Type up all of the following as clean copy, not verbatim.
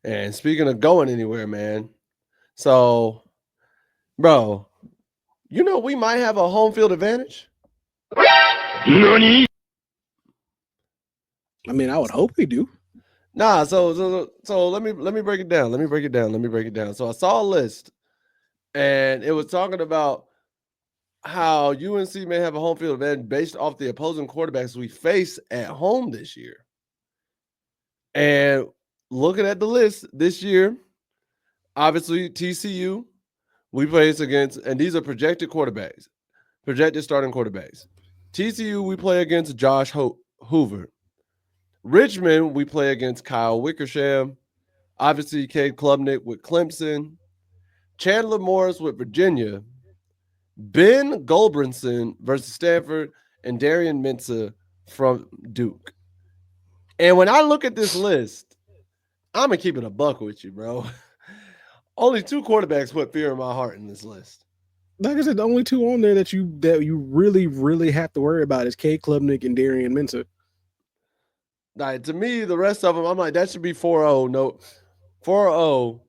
And speaking of going anywhere, man. So, bro, we might have a home field advantage. I mean, I would hope we do. Nah, so let me break it down. So I saw a list and it was talking about how UNC may have a home field advantage based off the opposing quarterbacks we face at home this year. And looking at the list this year, obviously TCU, we place against, and these are projected quarterbacks, projected starting quarterbacks. TCU, we play against Josh Hoover. Richmond, we play against Kyle Wickersham. Obviously, Cade Klubnik with Clemson. Chandler Morris with Virginia. Ben Goldbrinson versus Stanford. And Darian Mensah from Duke. And when I look at this list, I'm going to keep it a buck with you, bro. Only 2 quarterbacks put fear in my heart in this list. Like I said, the only 2 on there that you really have to worry about is Cade Klubnik and Darian Mensah. Like, to me, the rest of them, I'm like, that should be 4-0. No, 4-0,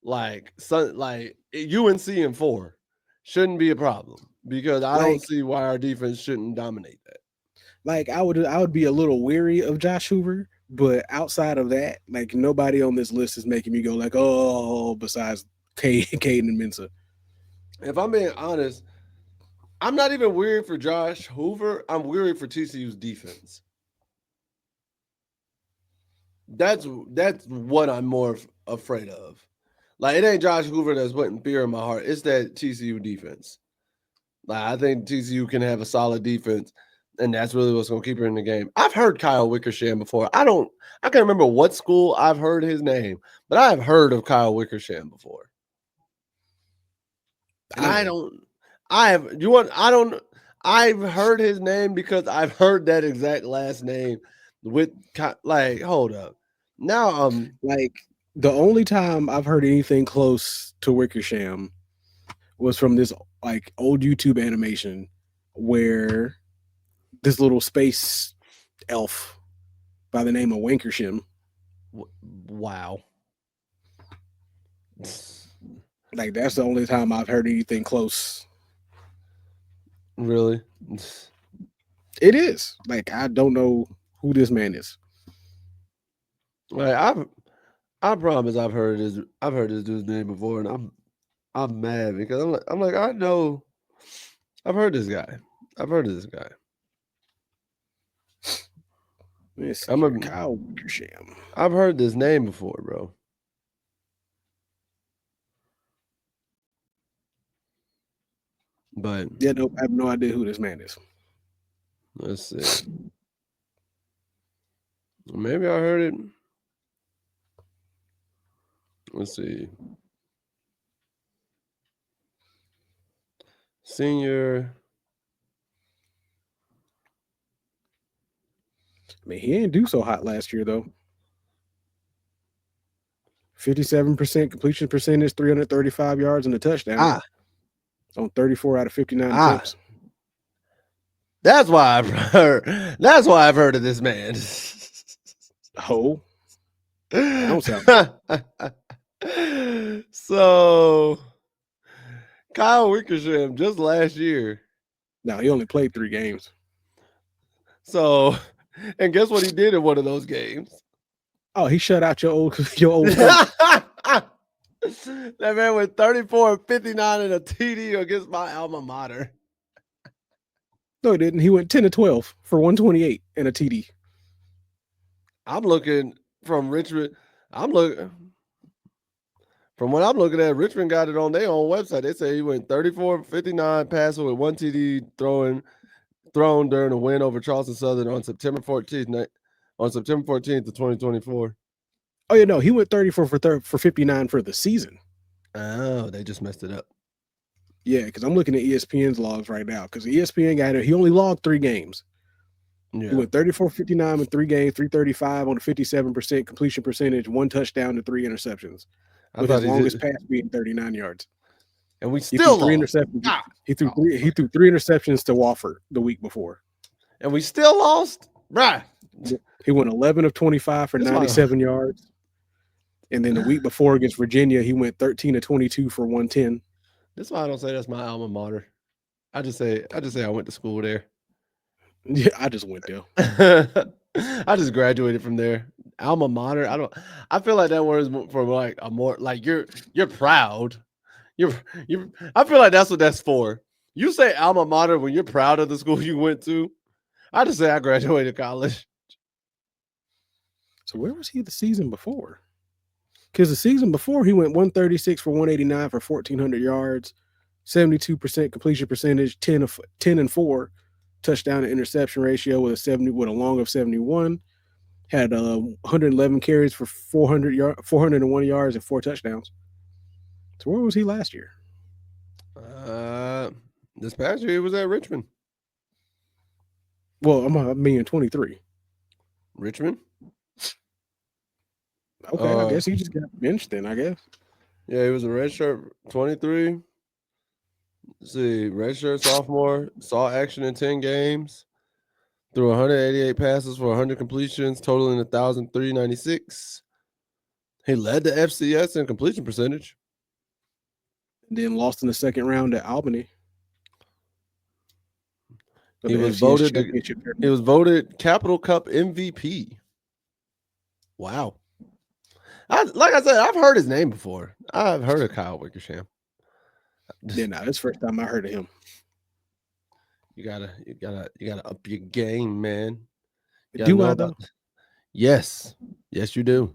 like UNC and 4 shouldn't be a problem because I don't see why our defense shouldn't dominate that. Like, I would be a little weary of Josh Hoover, but outside of that, like, nobody on this list is making me go like, oh, besides Caden and Mensah. If I'm being honest, I'm not even weary for Josh Hoover. I'm weary for TCU's defense. That's what I'm more afraid of. Like, it ain't Josh Hoover that's putting fear in my heart. It's that TCU defense. Like, I think TCU can have a solid defense, and that's really what's going to keep her in the game. I've heard Kyle Wickersham before. I can't remember what school I've heard his name, but I have heard of Kyle Wickersham before. I've heard his name because I've heard that exact last name with, like, hold up. Now, like, the only time I've heard anything close to Wickersham was from this, like, old YouTube animation where this little space elf by the name of Winkersham. Wow. Like, that's the only time I've heard anything close. Really? It is. Like, I don't know who this man is. Like, I promise I've heard this dude's name before, and I'm mad because I'm like I know I've heard this guy. I've heard of this guy. Kyle Wickersham. I've heard this name before, bro. But yeah, no, I have no idea who this man is. Let's see. Maybe I heard it. Let's see. Senior. I mean, he didn't do so hot last year, though. 57% completion percentage, 335 yards and a touchdown. On 34 out of 59 attempts. That's why I've heard. That's why I've heard of this man. Oh, don't sound so Kyle Wickersham just last year. No, he only played 3 games. So, and guess what he did in one of those games? Oh, he shut out your old. That man went 34-59 in a TD against my alma mater. No, he didn't. He went 10-12 for 128 and a TD. I'm looking from Richmond. From what I'm looking at, Richmond got it on their own website. They say he went 34-59 passing with 1 TD thrown during a win over Charleston Southern on September 14th of 2024. Oh, yeah, no, he went 34 for 59 for the season. Oh, they just messed it up. Yeah, because I'm looking at ESPN's logs right now. Because ESPN got it, he only logged 3 games. Yeah. He went 34-59 in 3 games, 335 on a 57% completion percentage, 1 touchdown to 3 interceptions. With his longest pass being 39 yards. And we still threw 3 interceptions. He threw 3 interceptions to Wofford the week before. And we still lost? Right. He went 11 of 25 for 97 yards. And then the week before against Virginia, he went 13 of 22 for 110. That's why I don't say that's my alma mater. I just say I went to school there. Yeah, I just went there. I just graduated from there. Alma mater. I feel like that word is for like a more like you're proud. You're I feel like that's what that's for. You say alma mater when you're proud of the school you went to. I just say I graduated college. So where was he the season before? Because the season before he went 136 for 189 for 1,400 yards, 72% completion percentage, 10 and 4 touchdown to interception ratio with a long of 71. Had 111 carries for 401 yards and 4 touchdowns. So where was he last year? This past year he was at Richmond. Well, I mean 23. Richmond. Okay, I guess he just got benched then. I guess. Yeah, he was a redshirt 23. Let's see, redshirt sophomore, saw action in 10 games, threw 188 passes for 100 completions, totaling 1,396. He led the FCS in completion percentage. And then lost in the second round at Albany. He was voted Capital Cup MVP. Wow. Like I said, I've heard his name before. I've heard of Kyle Wickersham. Yeah, no, that's the first time I heard of him. You gotta up your game, man. Do I though? Yes, you do.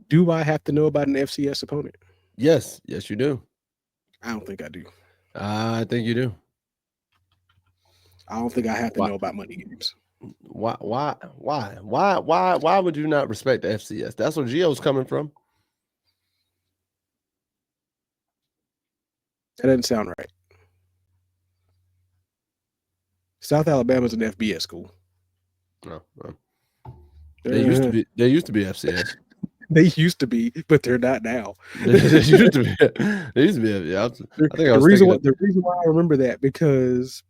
Do I have to know about an FCS opponent? Yes, you do. I don't think I do. I think you do. I don't think I have to know about money games. Why would you not respect the FCS? That's where Gio's coming from. That doesn't sound right. South Alabama's an FBS school. No. They used to be. They used to be FCS. They used to be, but they're not now. They used to be. Yeah, the reason why I remember that because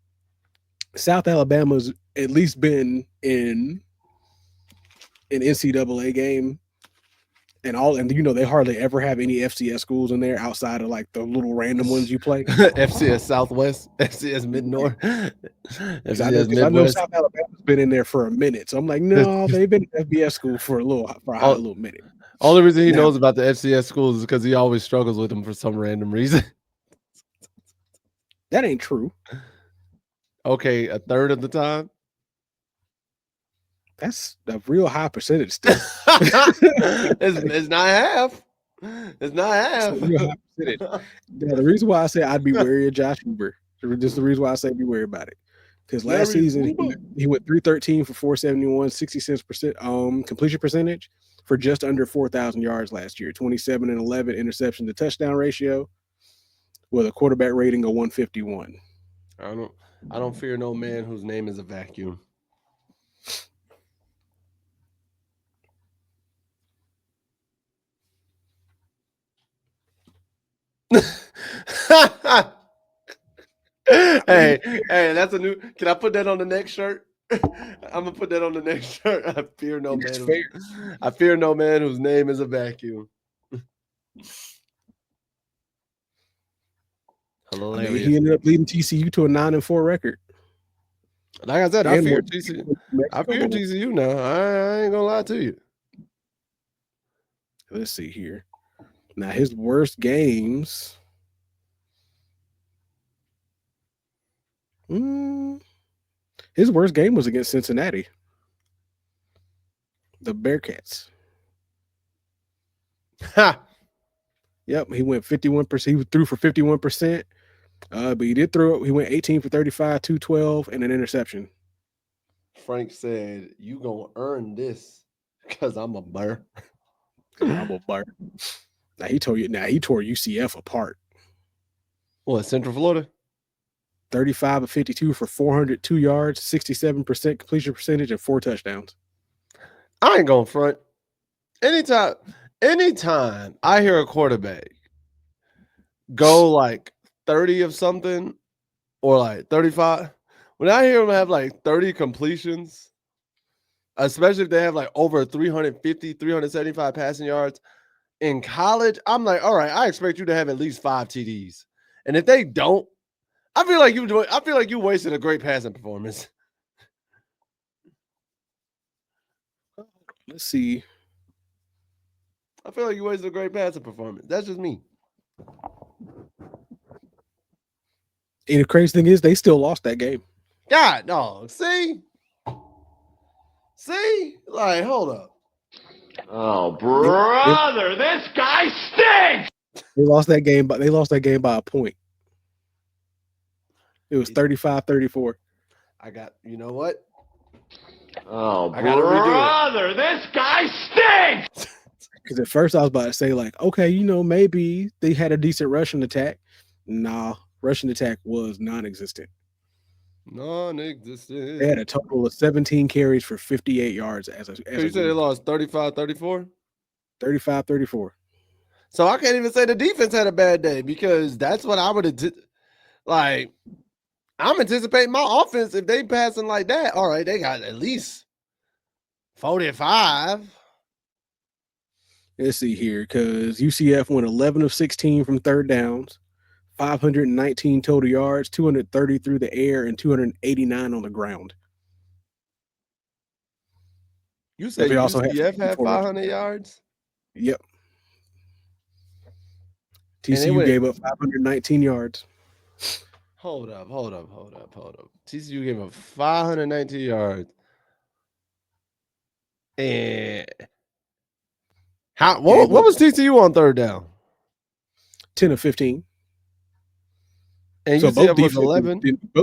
South Alabama's at least been in an NCAA game and they hardly ever have any FCS schools in there outside of like the little random ones you play. FCS Southwest, FCS Mid North. I know South Alabama's been in there for a minute, so I'm like, no, they've been in FBS school for a little minute. Only reason he knows about the FCS schools is because he always struggles with them for some random reason. That ain't true. Okay, a third of the time. That's a real high percentage still. It's not half. It's not half. It's a real high percentage. Now, the reason why I say I'd be wary of Josh Huber, just the reason why I say be wary about it. Because last season he went 313 for 471, 66% completion percentage for just under 4,000 yards last year, 27 and 11 interception to touchdown ratio with a quarterback rating of 151. I don't fear no man whose name is a vacuum. hey, that's a new. Can I put that on the next shirt? I'm gonna put that on the next shirt. I fear no man whose name is a vacuum. Hilarious. I mean, he ended up leading TCU to a 9-4 record. Like I said, I fear TCU. I fear TCU now. I ain't gonna lie to you. Let's see here. Now his worst games. His worst game was against Cincinnati. The Bearcats. Ha! Yep, he went 51%. He threw for 51%. But he did throw it. He went 18 for 35, 212, and an interception. Frank said, "You gonna earn this because I'm a burr." I'm a burr. Now he tore UCF apart. What, Central Florida? 35 of 52 for 402 yards, 67% completion percentage, and 4 touchdowns. I ain't gonna front. Anytime I hear a quarterback go like 30 of something or like 35, when I hear them have like 30 completions, especially if they have like over 350, 375 passing yards, in college, I'm like, all right, I expect you to have at least 5 TDs. And if they don't, I feel like you wasted a great passing performance. Let's see. I feel like you wasted a great passing performance. That's just me. And the crazy thing is, they still lost that game. God, no. See? Like, hold up. Oh, brother, this guy stinks. They lost that game, but they lost that game by a point. It was 35-34. You know what? Oh, brother, this guy stinks. Because at first I was about to say, like, okay, maybe they had a decent rushing attack. Nah, rushing attack was non-existent. Non-existent. They had a total of 17 carries for 58 yards. You said they lost 35-34? 35-34. So I can't even say the defense had a bad day because that's what I would have like. I'm anticipating my offense if they passing like that. All right, they got at least 45. Let's see here, because UCF went 11 of 16 from third downs, 519 total yards, 230 through the air, and 289 on the ground. You said UCF had 500 yards? Yep. TCU gave up 519 yards. Hold up. TCU gave up 519 yards. And what was TCU on third down? 10 of 15. And so both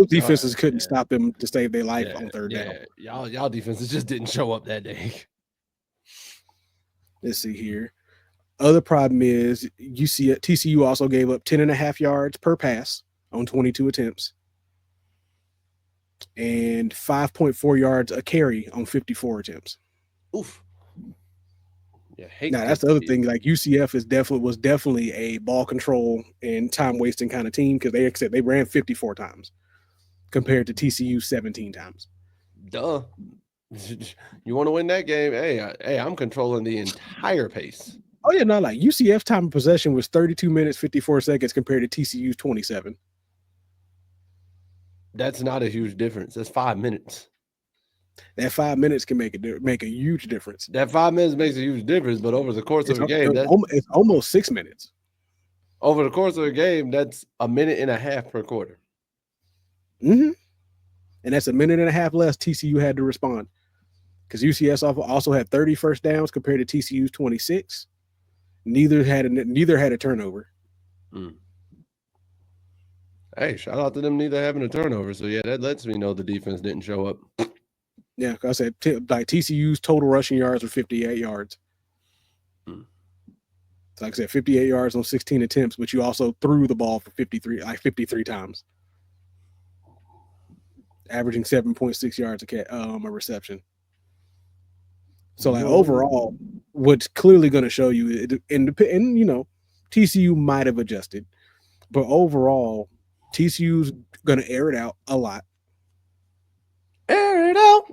defenses couldn't stop them to save their life on third down. Y'all defenses just didn't show up that day. Let's see here. Other problem is TCU also gave up 10.5 yards per pass on 22 attempts and 5.4 yards a carry on 54 attempts. Oof. Yeah, now that's the other thing. Like UCF was definitely a ball control and time wasting kind of team because they ran 54 times compared to TCU 17 times. Duh. You want to win that game? Hey, I'm controlling the entire pace. Oh yeah, no, like UCF time of possession was 32 minutes 54 seconds compared to TCU's 27. That's not a huge difference. That's 5 minutes. That 5 minutes can make a huge difference. That 5 minutes makes a huge difference, but over the course of a game, it's almost 6 minutes. Over the course of a game, that's a minute and a half per quarter. Mm-hmm. And that's a minute and a half less TCU had to respond. Because UCF also had 30 first downs compared to TCU's 26. Neither had a turnover. Hey, shout out to them neither having a turnover. So yeah, that lets me know the defense didn't show up. Yeah, like I said, like TCU's total rushing yards were 58 yards. So like I said, 58 yards on 16 attempts, but you also threw the ball for 53 times, averaging 7.6 yards a reception. So like overall, what's clearly going to show you, and TCU might have adjusted, but overall, TCU's going to air it out a lot. Air it out.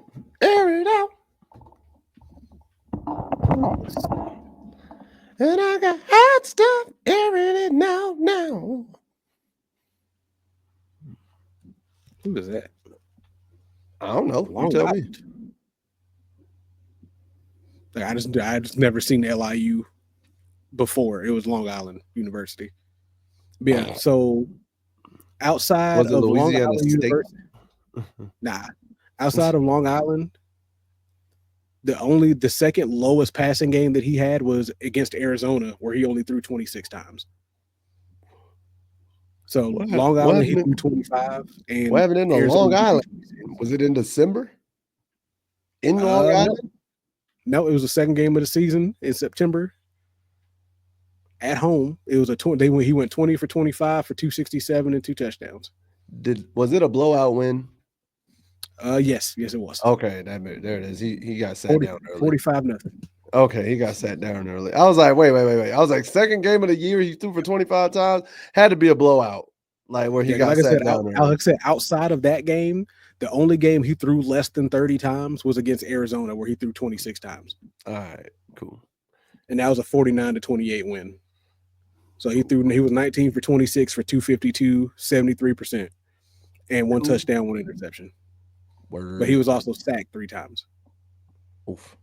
And I got hot stuff airing it now. Who is that? I don't know. You tell me. Like I just never seen LIU before. It was Long Island University. But yeah, so outside of Long Island University, outside of Long Island, the second lowest passing game that he had was against Arizona, where he only threw 26 times. So Long Island, he threw 25. And what happened in Long Island? Was it in December? In Long Island? No, it was the second game of the season in September. At home, it was he went 20 for 25 for 267 and 2 touchdowns. Was it a blowout win? Yes, it was. Okay, there it is. He got sat down early. 45-0. Okay, he got sat down early. I was like, wait. I was like, second game of the year, he threw for 25 times. Had to be a blowout, like where he got sat down early. Like I said, outside of that game, the only game he threw less than 30 times was against Arizona, where he threw 26 times. All right, cool. and that was a 49-28 win. So he was 19 for 26 for 252, 73%, and one touchdown, one interception. Word. But he was also sacked 3 times. Oof.